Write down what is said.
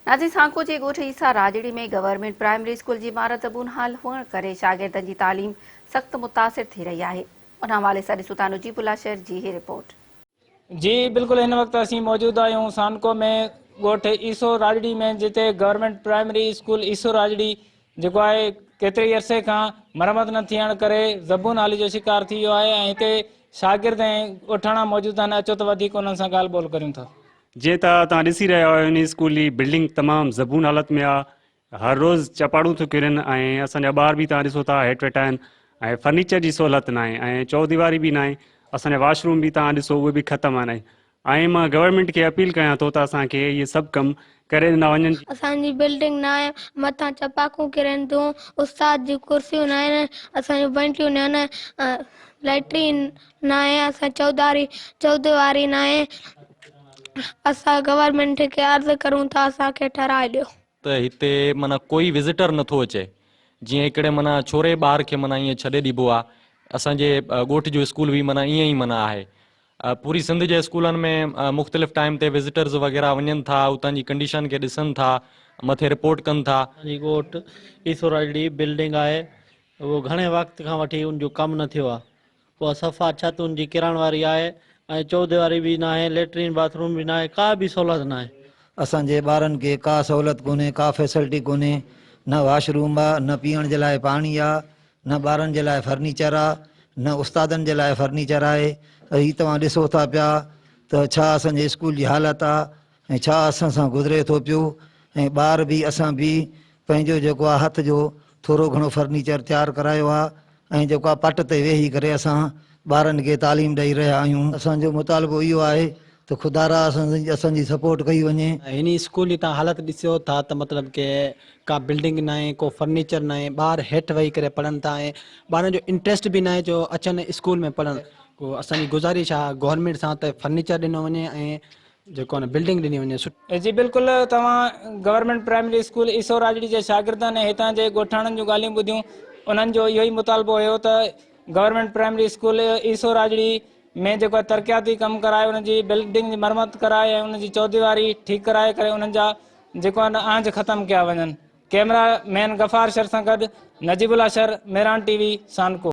Nazi सांको जे ॻोठ ईसा राजड़ी में government primary school की इमारत बुनहाल हुअण करे शागिर्दनि जी तालीम सख्त मुतासिर थी रही है। उन हवाले से ॾिसूं था नुजीबुल्ला शहर जी ही रिपोर्ट। जी बिल्कुल, इन वक्त असीं मौजूद आहियूं सानको में ॻोठ ईसो राजड़ी में, जिते गवर्नमेंट प्राइमरी स्कूल ईसो राजड़ी जेको आहे केतिरे अरसे खां मरम्मत न थियण करे ज़बून हाली जो शिकार थी वियो आहे ऐं हिते शागिर्द ऐं ॻोठाणा मौजूद आहिनि। अचो त वधीक उन्हनि सां ॻाल्हि ॿोल करियूं था। जे तव्हां ॾिसी रहिया आहियो इन स्कूल जी बिल्डिंग तमामु ज़बून हालत में आहे। हर रोज़ चपाड़ू थो किरनि ऐं असांजा ॿार बि तव्हां ॾिसो था हेठि वेठा आहिनि ऐं फर्नीचर जी सहूलियत न आहे ऐं चौदीवारी बि न आहे। असांजा वॉशरूम बि तव्हां ॾिसो उहे बि ख़तमु आहिनि ऐं मां गवर्नमेंट खे अपील कयां थो त असांखे इहे सभु कमु करे ॾिना वञनि। असांजी बिल्डिंग न आहे, मथां चपाकूं किरनि थियूं, उस्ताद जी कुर्सियूं न आहिनि, असांजूं बेंचूं न आहिनि, लैट्रिन न आहे, असां चौदीवारी न आहे। असां गवर्नमेंट खे अर्ज़ु करूं था असांखे ठाराए ॾियो। त हिते माना कोई विज़िटर नथो अचे, जीअं हिकिड़े माना छोरे ॿार खे माना ईअं छॾे ॾिबो आहे। असांजे ॻोठ जो स्कूल बि माना ईअं ई माना आहे। पूरी सिंध जे स्कूलनि में मुख़्तलिफ़ टाइम ते विज़िटर्स वग़ैरह वञनि था, उतां जी कंडीशन खे ॾिसनि था, मथे रिपोर्ट कनि था। ॻोठ ईसो राजड़ी बिल्डिंग आहे, उहो घणे वक़्त खां वठी उनजो कमु न थियो आहे। उहा सफ़ा छत उनजी किरण वारी आहे ऐं चौदीवारी बि न आहे, लैट्रिन बाथरूम बि न आहे, का बि सहूलियत न आहे। असांजे ॿारनि खे का सहूलियत कोन्हे, का फैसिलिटी कोन्हे, न वॉशरूम आहे, न पीअण जे लाइ पाणी आहे, न ॿारनि जे लाइ फर्नीचर आहे, न उस्तादनि जे लाइ फर्नीचर आहे। हीअ तव्हां ॾिसो था पिया त छा असांजे स्कूल जी हालत आहे ऐं छा असां सां गुज़रे थो पियो। ऐं ॿार बि असां बि पंहिंजो जेको आहे हथ जो थोरो घणो फर्नीचर तयारु करायो आहे ऐं जेको आहे पट ते वेही करे असां ॿारनि खे तालीम ॾेई रहिया आहियूं। असांजो मुतालबो इहो आहे त खुदारा असांजी सपोर्ट कई वञे। इन स्कूल जी तव्हां हालत ॾिसो था त मतिलबु की का बिल्डिंग न आहे, को फर्नीचर न आहे, ॿार हेठि वेही करे पढ़नि था ऐं ॿारनि जो इंट्रस्ट बि न आहे जो अचनि स्कूल में पढ़नि। को असांजी गुज़ारिश आहे गवर्नमेंट सां त फर्नीचर ॾिनो वञे ऐं जेको आहे बिल्डिंग ॾिनी वञे। जी बिल्कुल, तव्हां गवर्नमेंट प्राइमरी स्कूल ईसो राजड़ी जे शागिर्दनि ऐं हितां जे ॻोठाणनि जूं ॻाल्हियूं ॿुधियूं। उन्हनि जो इहो ई मुतालबो हुयो त गवर्नमेंट प्राइमरी स्कूल ईसो राजड़ी में जेको तरक़ियाती कमु कराए, उनजी बिल्डिंग जी मरम्मत कराए ऐं उनजी चौदीवारी ठीकु कराए करे उन्हनि जा जेको आहे आंज ख़तमु कया वञनि। कैमरा मैन गफ़ार शर सां गॾु नजीबुल्ला शर, मेरान टीवी, सानको।